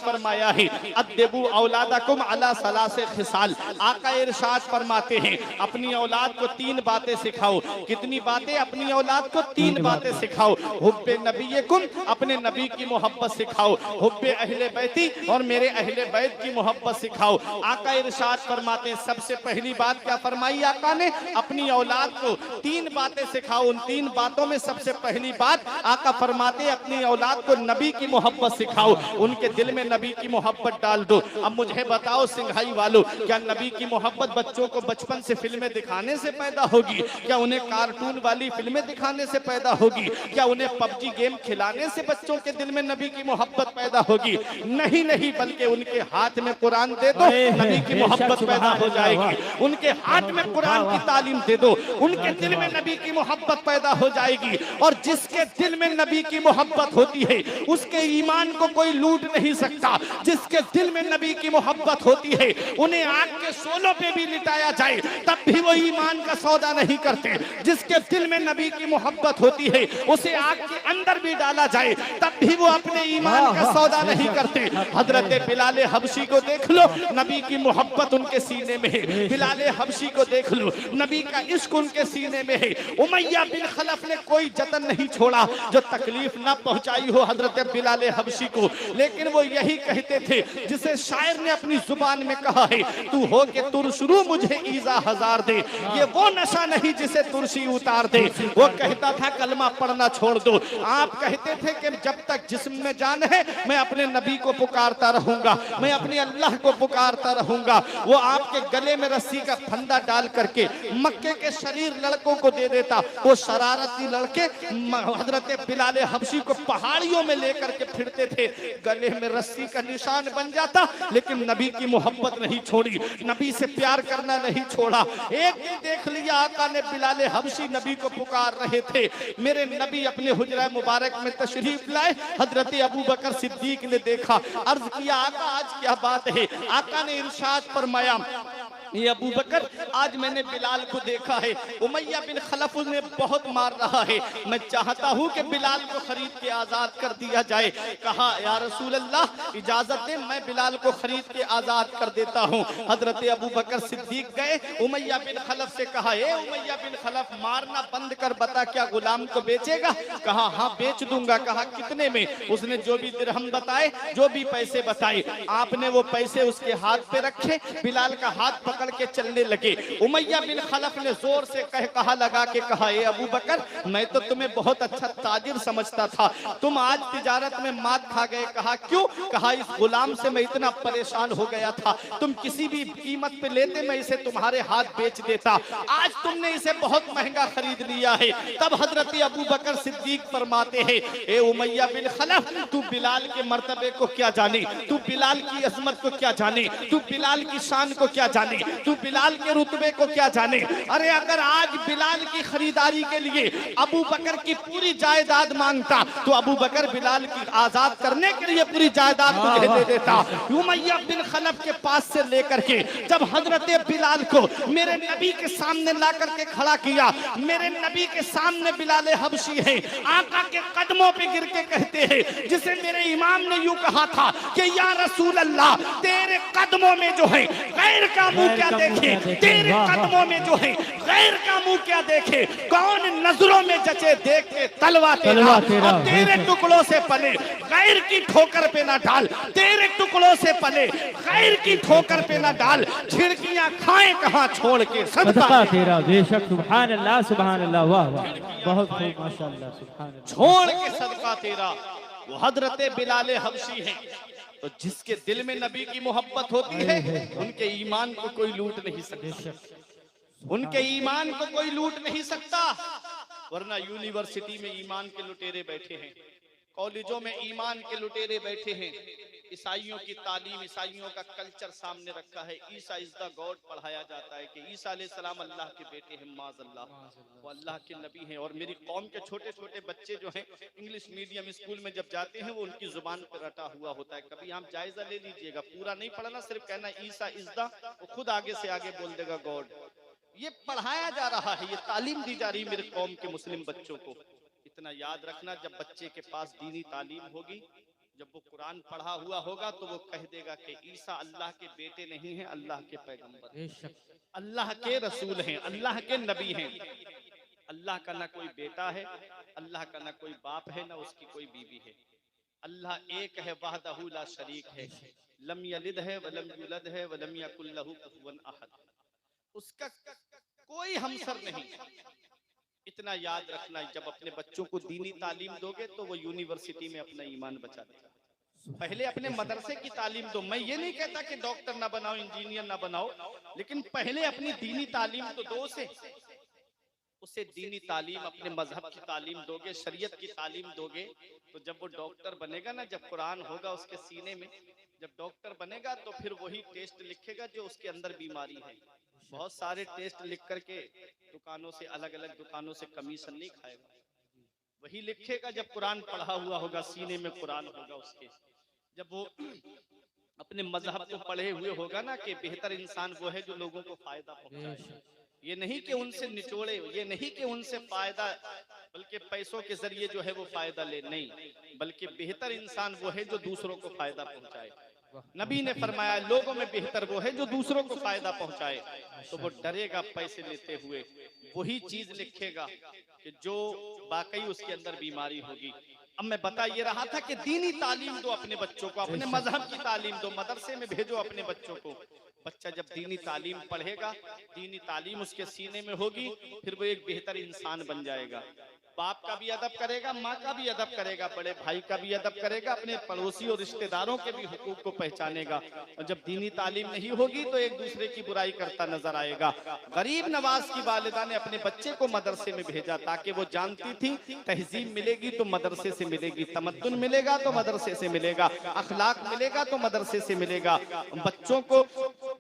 फरमाया है अद्दिबू औलादकुम अला सलासे खिसाल। आका इरशाद फरमाते हैं अपनी औलाद को 3 बातें सिखाओ। कितनी बातें? अपनी औलाद को 3 बातें सिखाओ। हुब्बे नबीयकुम, अपने नबी की मोहब्बत सिखाओ। हुब्बे अहले बैती, और मेरे अहले बैत की मोहब्बत सिखाओ। आका इरशाद फरमाते हैं सबसे पहली बात क्या फरमाई आका ने? अपनी औलाद को 3 बातें सिखाओ। उन 3 बातों में सबसे पहली बात आका फरमाते हैं अपनी औलाद को नबी की मोहब्बत सिखाओ। उनके दिल में नबी की मोहब्बत डाल दो। अब मुझे बताओ सिंघाई वालों, क्या नबी की मोहब्बत बच्चों को बचपन से फिल्में दिखाने से पैदा होगी? क्या उन्हें कार्टून वाली फिल्में दिखाने से पैदा होगी? क्या उन्हें पबजी गेम खिलाने से बच्चों के दिल में नबी की मोहब्बत पैदा होगी? नहीं नहीं, बल्कि उनके हाथ में कुरान दे दो, नबी की मोहब्बत पैदा हो जाएगी। उनके हाथ में कुरान की तालीम दे दो, उनके दिल में नबी की मोहब्बत पैदा हो जाएगी। और जिसके दिल में नबी की मोहब्बत होती है उसके ईमान को कोई लूट नहीं सकता। जिसके दिल में नबी की मोहब्बत होती है उन्हें आग के शोलों पे भी लिटाया जाए तब भी वो ईमान का सौदा नहीं करते। जिसके दिल में नबी की मोहब्बत होती है उसे आग के अंदर भी डाला जाए तब भी वो अपने ईमान का सौदा नहीं करते। हजरत बिलाल हबशी को देख लो, नबी की मोहब्बत उनके सीने में है। बिलाल हबशी को देख लो, नबी का इश्क उनके सीने में है। उमैया बिन खलफ ने कोई जतन नहीं छोड़ा जो तकलीफ ना पहुंचाई हो हजरत बिलाल हबशी को। लेकिन वो यही कहते थे जिसे शायर ने अपनी जुबान में कहा है, तू हो के तुरशरू मुझे ईजा हजार दे। ये वो नशा नहीं जिसे तुरशी उतार दे। वो कहता था कलमा पढ़ना छोड़ दो। आप कहते थे कि जब तक जिस्म में जान है मैं अपने नबी को पुकारता रहूंगा, मैं अपने अल्लाह को पुकारता रहूंगा। वो आपके गले में रस्सी का फंदा डाल करके मक्के के शरीर लड़कों को दे देता। वो शरारती लड़के हजरत बिलाल हबशी को पहाड़ियों में लेकर के फिरते थे, गले में रस्सी का निशान बन जाता, लेकिन नबी की मोहब्बत नहीं छोड़ी, नबी से प्यार करना नहीं छोड़ा। एक दिन देख लिया आका ने बिलाल हबशी नबी को पुकार रहे थे। मेरे नबी अपने हुजरा मुबारक में तशरीफ लाए। हजरत अबू बकर सिद्दीक ने देखा, अर्ज किया आका आज क्या बात है? आका ने इरशाद फरमाया, ये अबू बकर आज मैंने बिलाल को देखा है, उमैया बिन खलफ ने बहुत मार रहा है, मैं चाहता हूँ कि बिलाल को खरीद के आजाद कर दिया जाए। कहा या रसूल अल्लाह इजाजत दे, मैं बिलाल को खरीद के आजाद कर देता हूँ। हजरत अबू बकर सिद्दीक गए, उमैया बिन खलफ से कहा ए उमैया बिन खलफ मारना बंद कर, बता क्या गुलाम को बेचेगा? कहा हाँ बेच दूंगा। कहा कितने में? उसने जो भी दिरहम बताए, जो भी पैसे बताए, आपने वो पैसे उसके हाथ पे रखे, बिलाल का हाथ पकड़ के चलने लगे। उमैया बिन खलफ ने जोर से कहा लगा के कहा ए अबू बकर मैं तो तुम्हें बहुत अच्छा ताजिर समझता था, तुम आज तिजारत में मात खा गए। कहा क्यों? कहा इस गुलाम से मैं इतना परेशान हो गया था, तुम किसी भी कीमत पे लेते मैं इसे तुम्हारे हाथ बेच देता, आज तुमने इसे बहुत महंगा खरीद लिया है। तब हजरत अबू बकर सिद्दीक फरमाते हैं ए उमैया बिन खलफ तू बिलाल के मर्तबे को क्या जाने, तू बिलाल की अजमत को क्या जाने, तू बिलाल की शान को क्या जाने, तू बिलाल के रुतबे को क्या जाने। अरे अगर आज बिलाल की खरीदारी के लिए अबू बकर की पूरी जायदाद मांगता तो अबू बकर बिलाल की आजाद करने के लिए पूरी जायदाद तुझे दे देता। उमैया बिन खलफ के पास से लेकर के जब हजरत बिलाल को मेरे नबी के सामने ला करके खड़ा किया, मेरे नबी के सामने बिलाल हबशी है, आका के कदमों पे गिर के कहते हैं जिसे मेरे इमाम ने यूं कहा था कि या रसूल अल्लाह तेरे कदमों में जो है गैर का मुंह क्या देखे, तेरे कदमों में जो है गैर का मुंह क्या देखे, कौन नजरों में जचे देखे तलवा तेरा, और तेरे टुकड़ों से पले गैर की ठोकर पे ना डाल, तेरे टुकड़ों से पले गैर की ठोकर पे ना डाल, झिड़कियां खाएं कहां छोड़ के सदका तेरा। बेशक सुभान अल्लाह सुभान अल्लाह, वाह वाह बहुत खूब माशाअल्लाह सुभान अल्लाह। छोड़ के सदका तेरा। वो हजरत बिलाल हबशी है, तो जिसके दिल में नबी की मोहब्बत होती है उनके ईमान को कोई लूट नहीं सकता, उनके ईमान को कोई लूट नहीं सकता। वरना यूनिवर्सिटी में ईमान के लुटेरे बैठे हैं, कॉलेजों में ईमान के लुटेरे बैठे हैं, ईसाइयों की तालीम, ईसाइयों का कल्चर सामने रखा है। ईसा इज द गॉड पढ़ाया जाता है कि ईसा अलैहिस्सलाम अल्लाह के बेटे हैं, माज़अल्लाह वो अल्लाह के नबी हैं। और मेरी कौम के छोटे छोटे बच्चे जो हैं इंग्लिश मीडियम स्कूल में जब जाते हैं वो उनकी जुबान पर रटा हुआ होता है। कभी आप जायजा ले लीजिएगा, पूरा नहीं पढ़ना, सिर्फ कहना ईसा इज द, वो खुद आगे से आगे बोल देगा गॉड। ये पढ़ाया जा रहा है, ये तालीम दी जा रही है मेरे कौम के मुस्लिम बच्चों को। इतना याद रखना, जब बच्चे के पास दीनी तालीम होगी, जब वो कुरान पढ़ा हुआ होगा तो वो कह देगा कि ईसा अल्लाह के बेटे नहीं हैं, अल्लाह के पैगंबर हैं, अल्लाह के रसूल हैं, अल्लाह के नबी हैं। अल्लाह का ना कोई बेटा है, अल्लाह का ना कोई बाप है, ना उसकी कोई बीवी है। अल्लाह एक है, वहदहू ला शरीक है, लम यलिद है वलम युलद है वलम यकुल लहू कुफुवन अहद, उसका कोई हमसर नहीं। इतना याद रखना, जब अपने बच्चों को दीनी तालीम दोगे तो वो यूनिवर्सिटी में अपना ईमान बचा देगा। पहले अपने मदरसे की तालीम दो। मैं ये नहीं कहता कि डॉक्टर ना बनाओ, इंजीनियर ना बनाओ, लेकिन पहले अपनी दीनी तालीम तो दो उसे दीनी तालीम, अपने मजहब की तालीम दोगे, शरीयत की तालीम दोगे, तो जब वो डॉक्टर बनेगा ना, जब कुरान होगा उसके सीने में, जब डॉक्टर बनेगा तो फिर वही टेस्ट लिखेगा जो उसके अंदर बीमारी है। बहुत सारे टेस्ट लिख करके दुकानों से, अलग अलग दुकानों से कमीशन नहीं खाएगा, वही लिखेगा जब कुरान पढ़ा हुआ होगा, सीने में कुरान होगा उसके। जब वो अपने मजहब को पढ़े हुए होगा ना कि बेहतर इंसान वो है जो लोगों को फायदा पहुंचाए, ये नहीं कि उनसे निचोड़े, ये नहीं कि उनसे फायदा, बल्कि पैसों के जरिए जो है वो फायदा ले, नहीं, बल्कि बेहतर इंसान वो है जो दूसरों को फायदा पहुंचाए। नबी ने फरमाया लोगों में बेहतर वो है जो दूसरों को फायदा पहुंचाए। तो वो डरेगा पैसे लेते हुए, वही चीज लिखेगा कि जो वाकई उसके अंदर बीमारी होगी। अब मैं बता ये रहा था कि दीनी तालीम दो अपने बच्चों को, अपने मजहब की तालीम दो, मदरसे में भेजो अपने बच्चों को। बच्चा जब दीनी तालीम पढ़ेगा, दीनी तालीम उसके सीने में होगी, फिर वो एक बेहतर इंसान बन जाएगा। बाप का भी अदब करेगा, माँ का भी अदब करेगा, बड़े भाई का भी अदब करेगा, अपने पड़ोसी और रिश्तेदारों के भी हुकूक को पहचानेगा। और जब दीनी तालीम नहीं होगी तो एक दूसरे की बुराई करता नजर आएगा। गरीब नवाज की वालिदा ने अपने बच्चे को मदरसे में भेजा ताकि वो जानती थी तहजीब मिलेगी तो मदरसे से मिलेगी, तमद्दुन मिलेगा तो मदरसे से मिलेगा, अखलाक मिलेगा तो मदरसे से मिलेगा, बच्चों को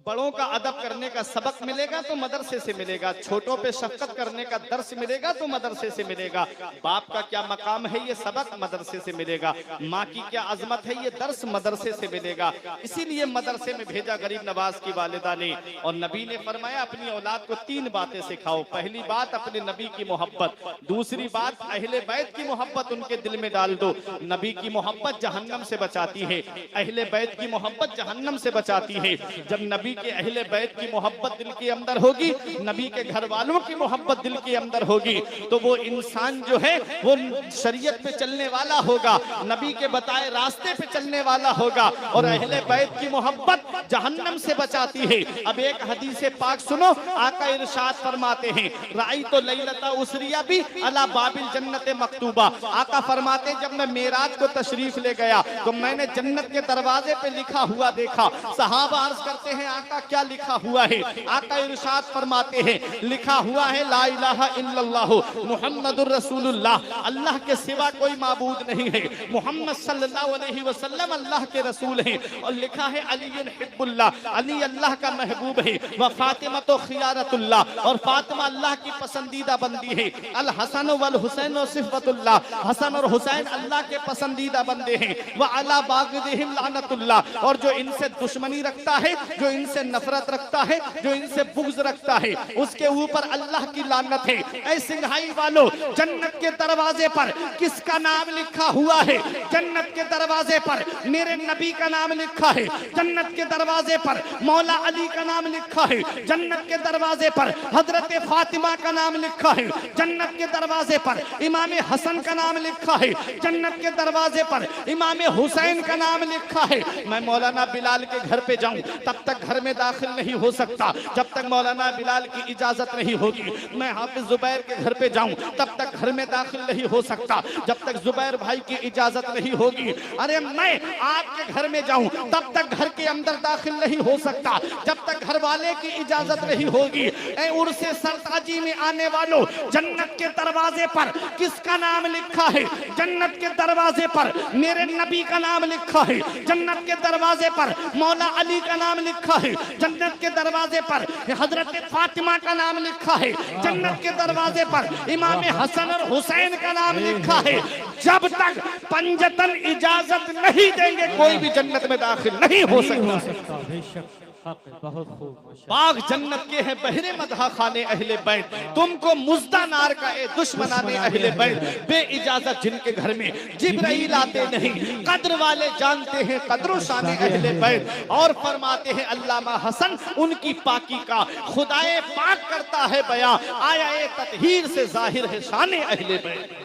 बड़ों का अदब करने का सबक मिलेगा तो मदरसे से मिलेगा, छोटों पे शफकत करने का दर्स मिलेगा तो मदरसे से मिलेगा। बाप का क्या मकाम है ये सबक मदरसे से मिलेगा, माँ की क्या अजमत है ये दर्स मदरसे से मिलेगा। इसीलिए मदरसे में भेजा गरीब नवाज की वालिदा ने। और नबी ने फरमाया अपनी औलाद को 3 बातें सिखाओ। पहली बात अपने नबी की मोहब्बत, दूसरी बात अहले बैत की मोहब्बत उनके दिल में डाल दो। नबी की मोहब्बत जहन्नम से बचाती है, अहले बैत की मोहब्बत जहन्नम से बचाती है। जब नबी के अहले बैत की मोहब्बत दिल के अंदर होगी, नबी के घर वालों की मोहब्बत दिल के अंदर होगी, तो वो इंसान जो है वो शरीयत पे चलने वाला होगा, नबी के बताए रास्ते पे चलने वाला होगा। और अहले बैत की मोहब्बत जहन्नम से बचाती है। अब एक हदीस पाक सुनो, आका इरशाद फरमाते हैं राई तो लैलता उसरिया भी अला बाबिल जन्नत मकतूबा। आका फरमाते जब मैं मेराज को तशरीफ ले गया तो मैंने जन्नत के दरवाजे पे लिखा हुआ देखा। सहाबा अर्ज करते हैं आका क्या लिखा हुआ है? आका इरशाद फरमाते हैं लिखा हुआ है ला इलाहा इल्लल्लाह मुहम्मदुर रसूलुल्लाह, अल्लाह के सिवा कोई माबूद नहीं है, मोहम्मद सल्लल्लाहु अलैहि वसल्लम अल्लाह के रसूल हैं। और लिखा है अलीयुन हिब्बुल्लाह, अली अल्लाह का महबूब है, व फातिमा तो खियारतुल्लाह, और फातिमा अल्लाह की पसंदीदा बंदी है। अल हसन वल हुसैन सिफतुल्लाह, हसन और हुसैन अल्लाह के पसंदीदा बंदे हैं। व अला बागिदिहिम लानतुल्लाह, और जो इनसे दुश्मनी रखता है, जो इनसे नफरत रखता है, जो इनसे बुग़्ज़ रखता है, उसके ऊपर अल्लाह की लानत है। ऐ सिंघाई वालों, जन्नत के दरवाजे पर किसका नाम लिखा हुआ है? जन्नत के दरवाजे पर मेरे नबी का नाम लिखा है, जन्नत के दरवाजे पर मौला अली का नाम लिखा है, जन्नत के दरवाजे पर हजरत फातिमा का नाम लिखा है, जन्नत के दरवाजे पर इमाम हसन का नाम लिखा है, जन्नत के दरवाजे पर इमाम हुसैन का नाम लिखा है। मैं मौलाना बिलाल के घर पे जाऊं तब तक घर में दाखिल नहीं हो सकता जब तक मौलाना बिलाल की इजाजत नहीं होगी। मैं हाफिज जुबैर के घर पे जाऊं तब तक घर में दाखिल नहीं हो सकता जब तक जुबैर भाई की इजाजत नहीं होगी। अरे मैं आपके घर में जाऊं तब तक घर के अंदर दाखिल नहीं हो सकता जब तक घर वाले की इजाजत नहीं होगी। ऐ उर्से सरताजी में आने वालों, जन्नत के दरवाजे पर किसका नाम लिखा है? जन्नत के दरवाजे पर मेरे नबी का नाम लिखा है, जन्नत के दरवाजे पर मौला अली का नाम लिखा है, जन्नत के दरवाजे पर हजरत फातिमा का नाम लिखा है, जन्नत के दरवाजे पर इमाम हसन और हुसैन का नाम लिखा है। जब तक पंजतन इजाजत नहीं देंगे कोई भी जन्नत में दाखिल नहीं हो सकता। हक बहुत खूब माशाअल्लाह। बाग जन्नत के हैं बहरे मदहा खाने अहले बैत, तुमको मुज्दा नार का ए दुश्मनाने अहले बैत, बे इजाजत जिनके घर में जिब्राइल आते नहीं, कद्र वाले जानते हैं कद्र शाने अहले बैत। और फरमाते हैं अल्लामा हसन उनकी पाकी का खुदाए पाक करता है बयां, आया ए ततहीर से जाहिर है शाने अहले बैत।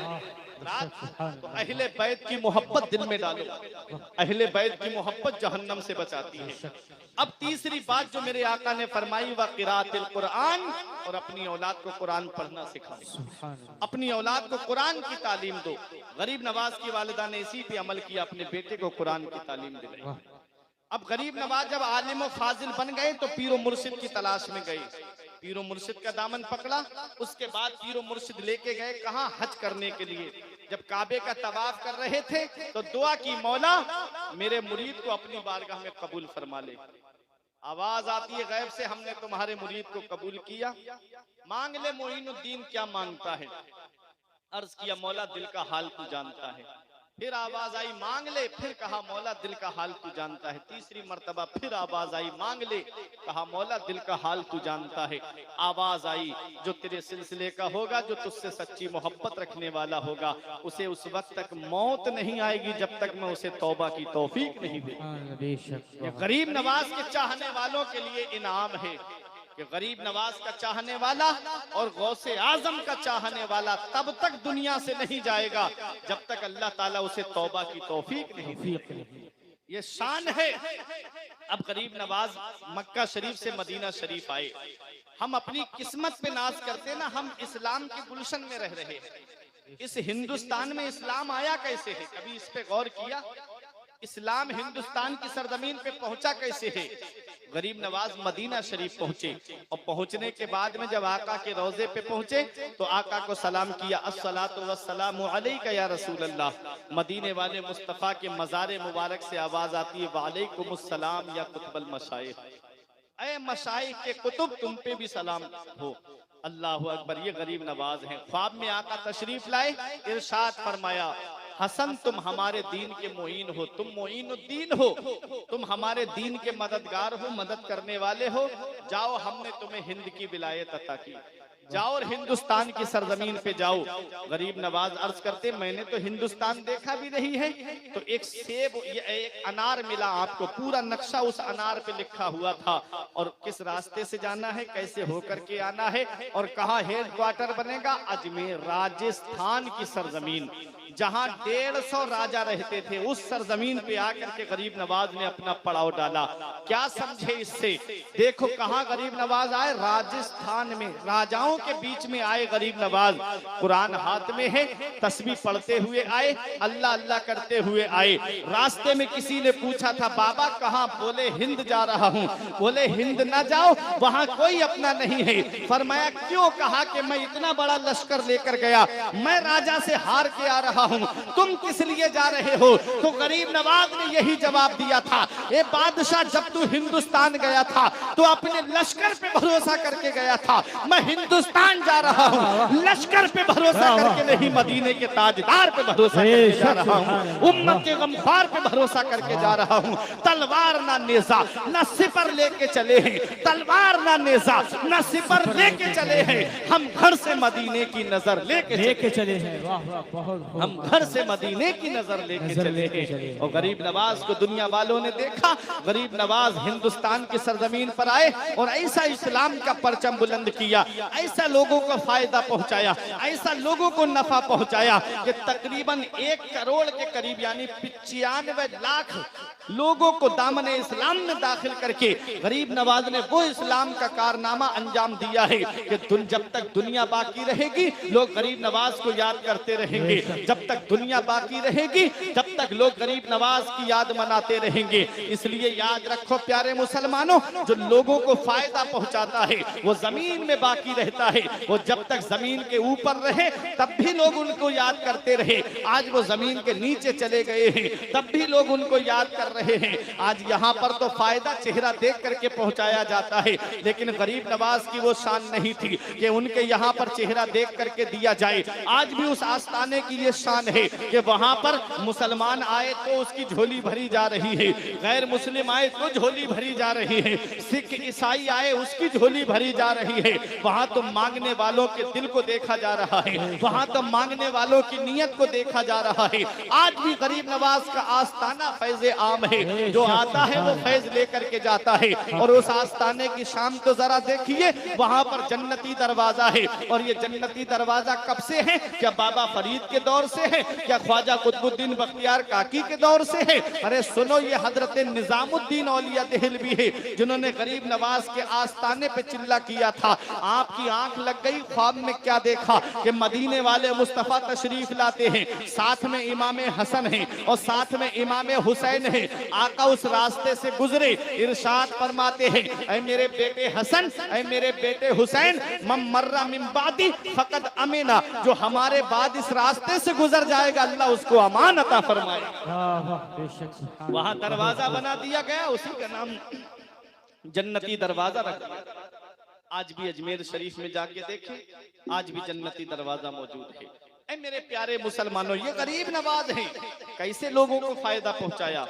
तो अहले बैत की मोहब्बत दिल में डालो, अहले बैत की मोहब्बत जहन्नम से बचाती है। अब तीसरी बात जो मेरे आका ने फरमाई व क़िराअतिल कुरान, और अपनी औलाद को कुरान पढ़ना सिखाओ, अपनी औलाद को कुरान की तालीम दो। गरीब नवाज की वालिदा ने इसी पे अमल किया, अपने बेटे को कुरान की तालीम दिलाई। अब गरीब नवाज जब आलिम और फाजिल बन गए तो पीरो मुर्शिद की तलाश में गए, पीरो मुर्शिद का दामन पकड़ा। उसके बाद पीरो मुर्शिद लेके गए कहाँ, हज करने के लिए। जब काबे का तवाफ कर रहे थे तो दुआ की, मौला मेरे मुरीद को अपनी बारगाह में कबूल फरमा ले। आवाज आती है गैब से, हमने तुम्हारे मुरीद को कबूल किया, मांग ले मोइनुद्दीन क्या मांगता है। अर्ज किया मौला दिल का हाल तू जानता है। फिर आवाज आई मांग ले, फिर कहा मौला दिल का हाल तू जानता है। तीसरी मर्तबा फिर आवाज आई मांग ले, कहा मौला दिल का हाल तू जानता है। आवाज आई जो तेरे सिलसिले का होगा, जो तुझसे सच्ची मोहब्बत रखने वाला होगा, उसे उस वक्त तक मौत नहीं आएगी जब तक मैं उसे तौबा की तौफीक नहीं दूंगा। ये गरीब नवाज के चाहने वालों के लिए इनाम है कि गरीब नवाज का चाहने वाला और गौसे आजम का चाहने वाला तब तक दुनिया से नहीं जाएगा जब तक अल्लाह ताला उसे तौबा की तौफीक नहीं देगा। ये शान है। अब गरीब नवाज मक्का शरीफ से मदीना शरीफ आए, हम अपनी किस्मत पे नाज करते ना, हम इस्लाम के गुलशन में रह रहे हैं। इस हिंदुस्तान में इस्लाम आया कैसे है, कभी इस पे गौर किया? इस्लाम हिंदुस्तान की सरजमीन पे पहुंचा कैसे है? गरीब नवाज मदीना शरीफ पहुंचे, और पहुंचने के बाद में जब आका के रोजे पे पहुंचे तो आका को सलाम किया, अस्सलातु वस्सलामु अलैका या रसूल अल्लाह। मदीने वाले मुस्तफ़ा के मज़ार मुबारक से आवाज आती है वालेकुमुस्सलाम या कुतुबल मशाइख, ऐ मशाइख के कुतुब तुम पे भी सलाम हो। अल्लाहु अकबर। ये गरीब नवाज हैं। ख्वाब में आका तशरीफ लाए, इरशाद फरमाया हसन तुम हमारे दीन के मोइन हो, तुम मोइनुद्दीन हो, तुम हमारे दीन के मददगार हो, मदद करने वाले हो। जाओ हमने तुम्हें हिंद की विलायत अता की, जाओ और हिंदुस्तान की सरजमीन पे जाओ। गरीब नवाज अर्ज करते मैंने तो हिंदुस्तान देखा भी नहीं है। तो एक सेब, एक अनार मिला आपको, पूरा नक्शा उस अनार पे लिखा हुआ था, और किस रास्ते से जाना है, कैसे होकर के आना है, और कहाँ हेडक्वार्टर बनेगा। अजमेर, राजस्थान की सरजमीन, जहां 150 राजा रहते थे, उस सरजमीन पे आकर के गरीब नवाज ने अपना पड़ाव डाला। क्या समझे इससे? देखो कहां गरीब नवाज आए, राजस्थान में, राजाओं के बीच में आए गरीब नवाज। कुरान हाथ में है, तस्बीह पढ़ते हुए आए, अल्लाह अल्लाह करते हुए आए। रास्ते में किसी ने पूछा था बाबा कहां? बोले हिंद जा रहा हूं। बोले हिंद ना जाओ, वहां कोई अपना नहीं है। फरमाया क्यों? कहा कि मैं इतना बड़ा लश्कर लेकर गया, मैं राजा से हार के आ रहा हूं, तुम किस लिए जा रहे हो? तो गरीब नवाज ने यही जवाब दिया था, ए बादशाह जब तू हिंदुस्तान गया था तो अपने लश्कर पे भरोसा करके गया था, मैं हिंदुस्तान जा रहा हूं लश्कर पे भरोसा करके नहीं, मदीने के ताजदार पे भरोसा करके जा रहा हूं, उम्मत के गमखार पे भरोसा करके जा रहा हूं। तलवार ना नेजा ना सिपर लेके चले हैं, तलवार ना नेजा ना सिपर लेके चले हैं, हम घर से मदीने की नजर लेके चले हैं। वाह वाह, बहुत हम घर से मदीने की नजर लेके चले हैं। और गरीब नवाज को दुनिया वालों ने देखा, गरीब नवाज हिंदुस्तान की सरजमीन पर आए और ऐसा इस्लाम का परचम बुलंद किया, ऐसा लोगों को फायदा पहुंचाया, ऐसा लोगों को नफा पहुंचाया कि तकरीबन 1 करोड़ के करीब यानी 95 लाख लोगों को दामन इस्लाम में दाखिल करके गरीब नवाज ने वो इस्लाम का कारनामा अंजाम दिया है कि जब तक दुनिया बाकी रहेगी लोग गरीब नवाज को याद करते रहेंगे, जब तक दुनिया बाकी रहेगी जब तक लोग गरीब नवाज की याद मनाते रहेंगे। इसलिए याद रखो प्यारे मुसलमानों, जो लोगों को फायदा पहुंचाता है वो जमीन में बाकी रहता है, वो जब तक जमीन के ऊपर रहे तब भी लोग उनको याद करते रहे। आज वो जमीन के नीचे चले गए हैं तब भी लोग उनको याद कर कर रहे हैं। आज यहाँ पर तो फायदा चेहरा देख करके पहुंचाया जाता है, लेकिन गरीब नवाज की वो शान नहीं थी कि उनके यहाँ पर चेहरा देख करके दिया जाए। आज भी उस आस्थाने की ये शान है कि वहां पर मुसलमान आए तो उसकी झोली भरी जा रही है, गैर मुस्लिम आए तो झोली भरी जा रही है, सिख ईसाई आए उसकी झोली भरी जा रही है। वहां तो मांगने वालों के दिल को देखा जा रहा है, वहां तो मांगने वालों की नीयत को देखा जा रहा है। आज भी गरीब नवाज का आस्थाना फैज़ आम है, जो आता है वो फैज लेकर के जाता है। और उस आस्थाने की शान तो जरा देखिए, वहां पर जन्नती दरवाजा है, और ये जन्नती दरवाजा कब से है? क्या बाबा फरीद के दौर से है? क्या ख्वाजा कुतुबुद्दीन बख्तियार काकी के दौर से है? अरे सुनो, ये हजरत निजामुद्दीन औलिया देहलवी है, जिन्होंने गरीब नवाज के आस्थाने पे चिल्ला किया था। आपकी आंख लग गई, ख्वाब में क्या देखा कि मदीने वाले मुस्तफा तशरीफ लाते हैं, साथ में इमाम हसन है और साथ में इमाम हुसैन है। आका उस रास्ते से गुजरे, इरशाद फरमाते हैं, ऐ मेरे बेटे हसन, ऐ मेरे बेटे हुसैन, मम मर्रा मिन बादी फकद अमीना, जो हमारे बाद इस रास्ते से गुजर जाएगा अल्लाह उसको अमान अता फरमाए। वहां दरवाजा बना दिया गया, उसी का नाम जन्नती दरवाजा रख दिया। आज भी अजमेर शरीफ में जाके देखें, आज भी जन्नती दरवाजा मौजूद है। ऐ मेरे प्यारे मुसलमानों, ये गरीब नवाज हैं, कैसे लोगों को फायदा पहुंचाया।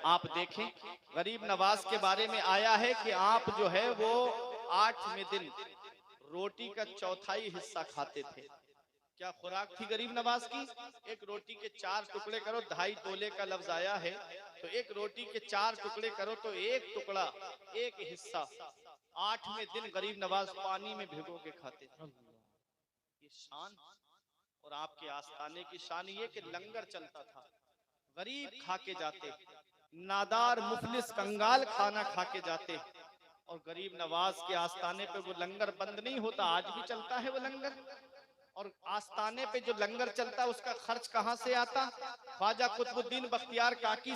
आप देखें, गरीब नवाज के बारे में आया है कि आप जो है वो 8वें दिन रोटी का चौथाई हिस्सा खाते थे। क्या खुराक थी गरीब नवाज की? एक रोटी के 4 टुकड़े करो, 2.5 तोले का लफ्ज आया है, तो एक रोटी के 4 टुकड़े करो तो एक टुकड़ा, एक हिस्सा 8वें दिन गरीब नवाज पानी में भिगो के खाते थे। ये शान और आपके आस्थाने की शान ये कि लंगर चलता था, गरीब खा के जाते, नादार मुफलिस कंगाल खाना खा के जाते, और गरीब नवाज के आस्थाने पे वो लंगर बंद नहीं होता। आज भी चलता है वो लंगर, और आस्थाने पे जो लंगर चलता है उसका खर्च कहां से आता? ख्वाजा कुतुबुद्दीन बख्तियार काकी